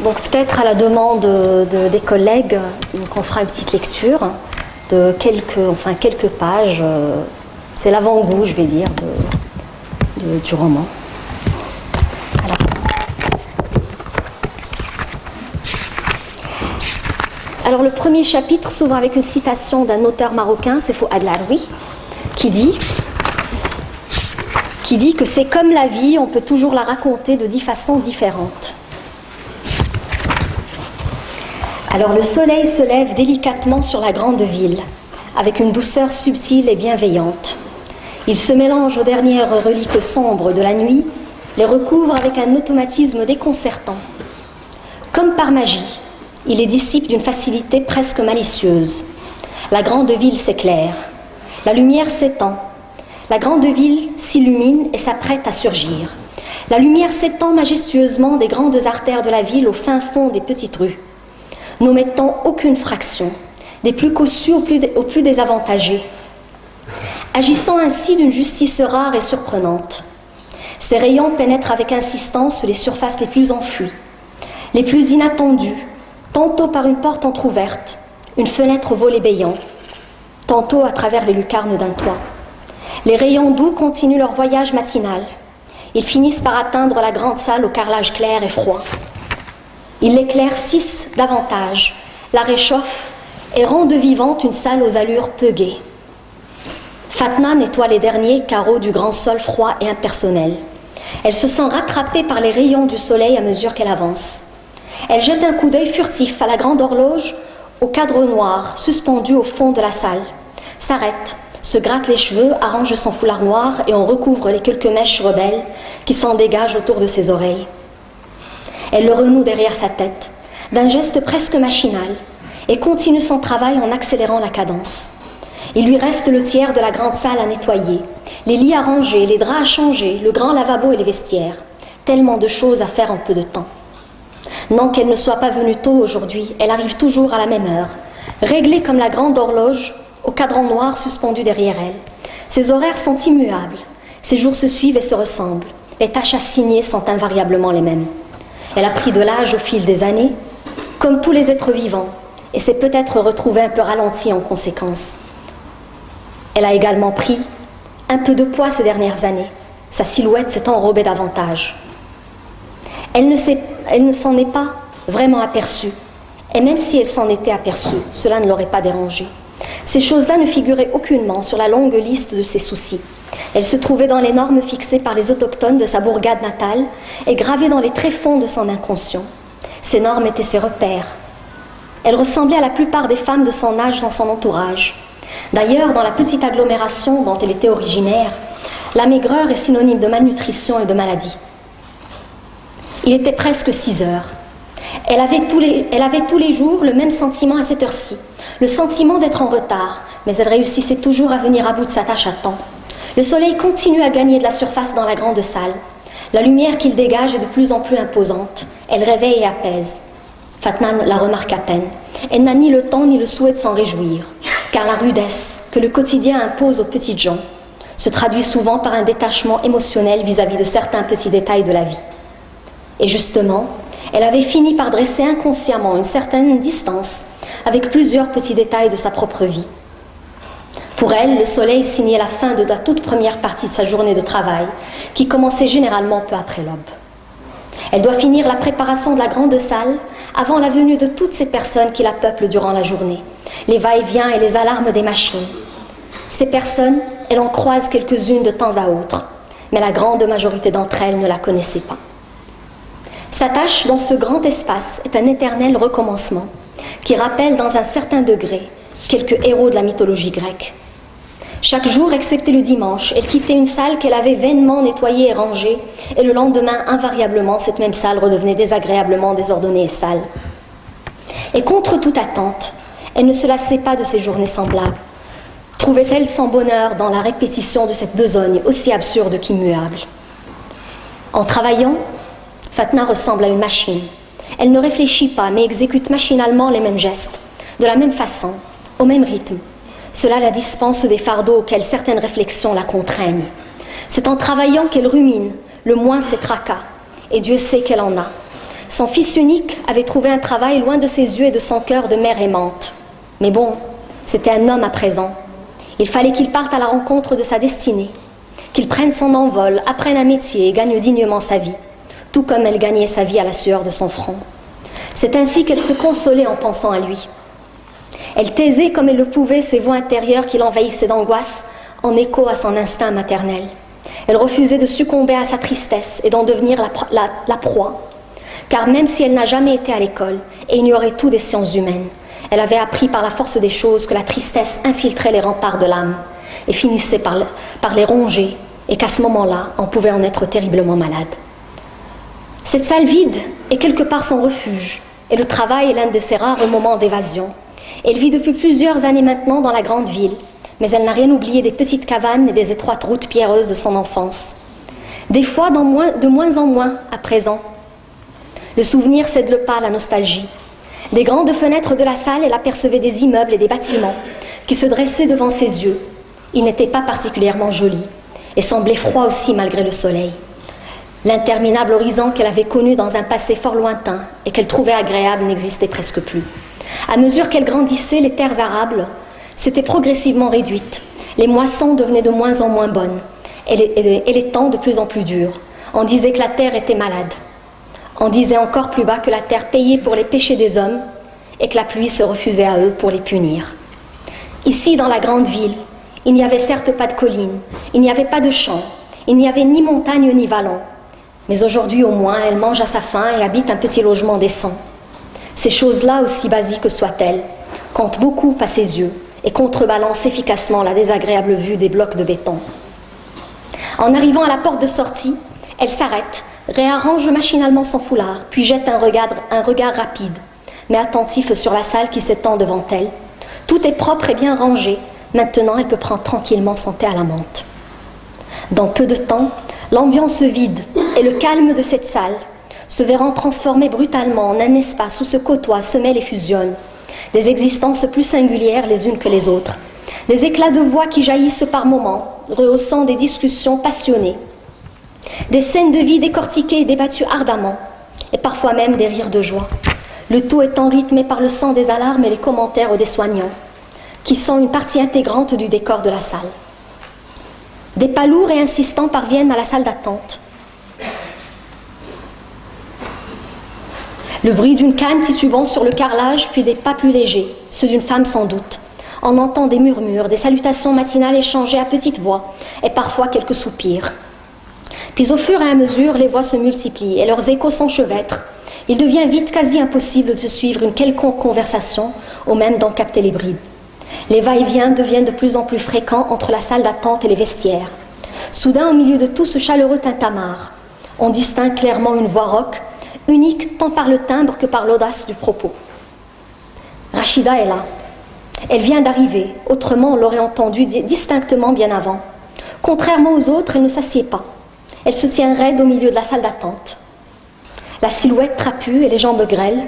Donc peut-être à la demande des collègues, qu'on fera une petite lecture de quelques pages. C'est l'avant-goût, je vais dire, du roman. Alors le premier chapitre s'ouvre avec une citation d'un auteur marocain, c'est Fouad Laroui, qui dit que c'est comme la vie, on peut toujours la raconter de 10 façons différentes. Alors le soleil se lève délicatement sur la grande ville, avec une douceur subtile et bienveillante. Il se mélange aux dernières reliques sombres de la nuit, les recouvre avec un automatisme déconcertant. Comme par magie, il les dissipe d'une facilité presque malicieuse. La grande ville s'éclaire, la lumière s'étend, la grande ville s'illumine et s'apprête à surgir. La lumière s'étend majestueusement des grandes artères de la ville au fin fond des petites rues, n'omettant aucune fraction, des plus cossus aux plus désavantagés, agissant ainsi d'une justice rare et surprenante. Ces rayons pénètrent avec insistance les surfaces les plus enfuies, les plus inattendues, tantôt par une porte entr'ouverte, une fenêtre au volet béant, tantôt à travers les lucarnes d'un toit. Les rayons doux continuent leur voyage matinal. Ils finissent par atteindre la grande salle au carrelage clair et froid. Ils l'éclaircissent davantage, la réchauffent et rendent vivante une salle aux allures peu gaies. Fatna nettoie les derniers carreaux du grand sol froid et impersonnel. Elle se sent rattrapée par les rayons du soleil à mesure qu'elle avance. Elle jette un coup d'œil furtif à la grande horloge au cadre noir suspendu au fond de la salle, s'arrête, se gratte les cheveux, arrange son foulard noir et on recouvre les quelques mèches rebelles qui s'en dégagent autour de ses oreilles. Elle le renoue derrière sa tête, d'un geste presque machinal, et continue son travail en accélérant la cadence. Il lui reste le tiers de la grande salle à nettoyer, les lits à ranger, les draps à changer, le grand lavabo et les vestiaires. Tellement de choses à faire en peu de temps. Non qu'elle ne soit pas venue tôt aujourd'hui, elle arrive toujours à la même heure, réglée comme la grande horloge au cadran noir suspendu derrière elle. Ses horaires sont immuables, ses jours se suivent et se ressemblent, les tâches assignées sont invariablement les mêmes. Elle a pris de l'âge au fil des années, comme tous les êtres vivants, et s'est peut-être retrouvée un peu ralentie en conséquence. Elle a également pris un peu de poids ces dernières années, sa silhouette s'est enrobée davantage. Elle ne s'en est pas vraiment aperçue, et même si elle s'en était aperçue, cela ne l'aurait pas dérangée. Ces choses-là ne figuraient aucunement sur la longue liste de ses soucis. Elles se trouvaient dans les normes fixées par les autochtones de sa bourgade natale et gravées dans les tréfonds de son inconscient. Ces normes étaient ses repères. Elle ressemblait à la plupart des femmes de son âge dans son entourage. D'ailleurs, dans la petite agglomération dont elle était originaire, la maigreur est synonyme de malnutrition et de maladie. Il était presque 6 heures. Elle avait tous les jours le même sentiment à cette heure-ci, le sentiment d'être en retard, mais elle réussissait toujours à venir à bout de sa tâche à temps. Le soleil continue à gagner de la surface dans la grande salle. La lumière qu'il dégage est de plus en plus imposante. Elle réveille et apaise. Fatna la remarque à peine. Elle n'a ni le temps ni le souhait de s'en réjouir, car la rudesse que le quotidien impose aux petites gens se traduit souvent par un détachement émotionnel vis-à-vis de certains petits détails de la vie. Et justement, elle avait fini par dresser inconsciemment une certaine distance avec plusieurs petits détails de sa propre vie. Pour elle, le soleil signait la fin de la toute première partie de sa journée de travail, qui commençait généralement peu après l'aube. Elle doit finir la préparation de la grande salle avant la venue de toutes ces personnes qui la peuplent durant la journée, les va-et-vient et les alarmes des machines. Ces personnes, elle en croise quelques-unes de temps à autre, mais la grande majorité d'entre elles ne la connaissait pas. Sa tâche dans ce grand espace est un éternel recommencement qui rappelle dans un certain degré quelques héros de la mythologie grecque. Chaque jour, excepté le dimanche, elle quittait une salle qu'elle avait vainement nettoyée et rangée, et le lendemain, invariablement, cette même salle redevenait désagréablement désordonnée et sale. Et contre toute attente, elle ne se lassait pas de ces journées semblables. Trouvait-elle son bonheur dans la répétition de cette besogne aussi absurde qu'immuable? En travaillant, Fatna ressemble à une machine. Elle ne réfléchit pas, mais exécute machinalement les mêmes gestes, de la même façon, au même rythme. Cela la dispense des fardeaux auxquels certaines réflexions la contraignent. C'est en travaillant qu'elle rumine, le moins ses tracas, et Dieu sait qu'elle en a. Son fils unique avait trouvé un travail loin de ses yeux et de son cœur de mère aimante. Mais bon, c'était un homme à présent. Il fallait qu'il parte à la rencontre de sa destinée, qu'il prenne son envol, apprenne un métier et gagne dignement sa vie, tout comme elle gagnait sa vie à la sueur de son front. C'est ainsi qu'elle se consolait en pensant à lui. Elle taisait comme elle le pouvait ces voix intérieures qui l'envahissaient d'angoisse en écho à son instinct maternel. Elle refusait de succomber à sa tristesse et d'en devenir la proie. Car même si elle n'a jamais été à l'école et ignorait tout des sciences humaines, elle avait appris par la force des choses que la tristesse infiltrait les remparts de l'âme et finissait par les ronger, et qu'à ce moment-là, on pouvait en être terriblement malade. Cette salle vide est quelque part son refuge, et le travail est l'un de ses rares moments d'évasion. Elle vit depuis plusieurs années maintenant dans la grande ville, mais elle n'a rien oublié des petites cabanes et des étroites routes pierreuses de son enfance. Des fois, de moins en moins à présent. Le souvenir cède le pas à la nostalgie. Des grandes fenêtres de la salle, elle apercevait des immeubles et des bâtiments qui se dressaient devant ses yeux. Ils n'étaient pas particulièrement jolis et semblaient froids aussi malgré le soleil. L'interminable horizon qu'elle avait connu dans un passé fort lointain et qu'elle trouvait agréable n'existait presque plus. À mesure qu'elle grandissait, les terres arables s'étaient progressivement réduites. Les moissons devenaient de moins en moins bonnes et les temps de plus en plus durs. On disait que la terre était malade. On disait encore plus bas que la terre payait pour les péchés des hommes et que la pluie se refusait à eux pour les punir. Ici, dans la grande ville, il n'y avait certes pas de collines, il n'y avait pas de champs, il n'y avait ni montagne ni vallon. Mais aujourd'hui, au moins, elle mange à sa faim et habite un petit logement décent. Ces choses-là, aussi basiques soient-elles, comptent beaucoup à ses yeux et contrebalancent efficacement la désagréable vue des blocs de béton. En arrivant à la porte de sortie, elle s'arrête, réarrange machinalement son foulard, puis jette un regard rapide, mais attentif sur la salle qui s'étend devant elle. Tout est propre et bien rangé. Maintenant, elle peut prendre tranquillement son thé à la menthe. Dans peu de temps, l'ambiance vide et le calme de cette salle se verront transformés brutalement en un espace où se côtoient, se mêlent et fusionnent des existences plus singulières les unes que les autres, des éclats de voix qui jaillissent par moments, rehaussant des discussions passionnées, des scènes de vie décortiquées et débattues ardemment, et parfois même des rires de joie, le tout étant rythmé par le sang des alarmes et les commentaires des soignants, qui sont une partie intégrante du décor de la salle. Des pas lourds et insistants parviennent à la salle d'attente. Le bruit d'une canne titubant sur le carrelage, puis des pas plus légers, ceux d'une femme sans doute. On entend des murmures, des salutations matinales échangées à petite voix, et parfois quelques soupirs. Puis au fur et à mesure, les voix se multiplient et leurs échos s'enchevêtrent. Il devient vite quasi impossible de suivre une quelconque conversation, ou même d'en capter les bribes. Les va-et-vient deviennent de plus en plus fréquents entre la salle d'attente et les vestiaires. Soudain, au milieu de tout ce chaleureux tintamarre, on distingue clairement une voix rauque, unique tant par le timbre que par l'audace du propos. Rachida est là. Elle vient d'arriver, autrement on l'aurait entendue distinctement bien avant. Contrairement aux autres, elle ne s'assied pas. Elle se tient raide au milieu de la salle d'attente. La silhouette trapue et les jambes grêles.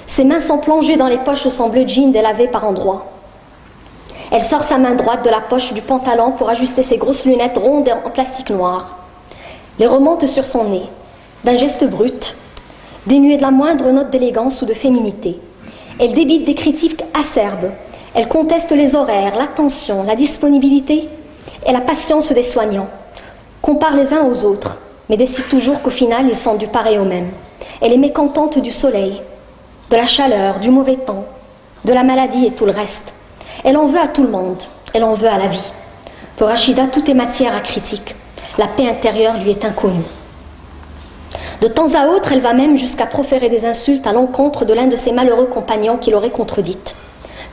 Ses mains sont plongées dans les poches de son bleu jean délavé par endroits. Elle sort sa main droite de la poche du pantalon pour ajuster ses grosses lunettes rondes en plastique noir. Les remonte sur son nez, d'un geste brut, dénué de la moindre note d'élégance ou de féminité. Elle débite des critiques acerbes. Elle conteste les horaires, l'attention, la disponibilité et la patience des soignants. Compare les uns aux autres, mais décide toujours qu'au final, ils sont du pareil au même. Elle est mécontente du soleil, de la chaleur, du mauvais temps, de la maladie et tout le reste. Elle en veut à tout le monde, elle en veut à la vie. Pour Rachida, tout est matière à critique. La paix intérieure lui est inconnue. De temps à autre, elle va même jusqu'à proférer des insultes à l'encontre de l'un de ses malheureux compagnons qui l'aurait contredite.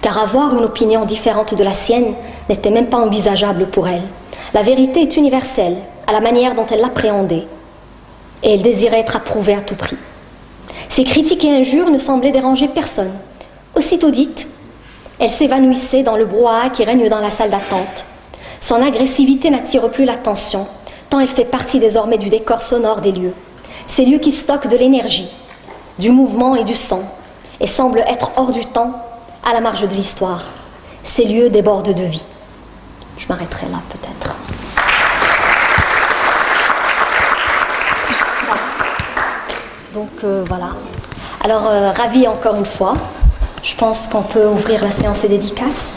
Car avoir une opinion différente de la sienne n'était même pas envisageable pour elle. La vérité est universelle, à la manière dont elle l'appréhendait. Et elle désirait être approuvée à tout prix. Ses critiques et injures ne semblaient déranger personne. Aussitôt dites, elle s'évanouissait dans le brouhaha qui règne dans la salle d'attente. Son agressivité n'attire plus l'attention, tant elle fait partie désormais du décor sonore des lieux. Ces lieux qui stockent de l'énergie, du mouvement et du son, et semblent être hors du temps, à la marge de l'histoire. Ces lieux débordent de vie. Je m'arrêterai là peut-être. Donc voilà. Alors, ravi encore une fois. Je pense qu'on peut ouvrir la séance des dédicaces.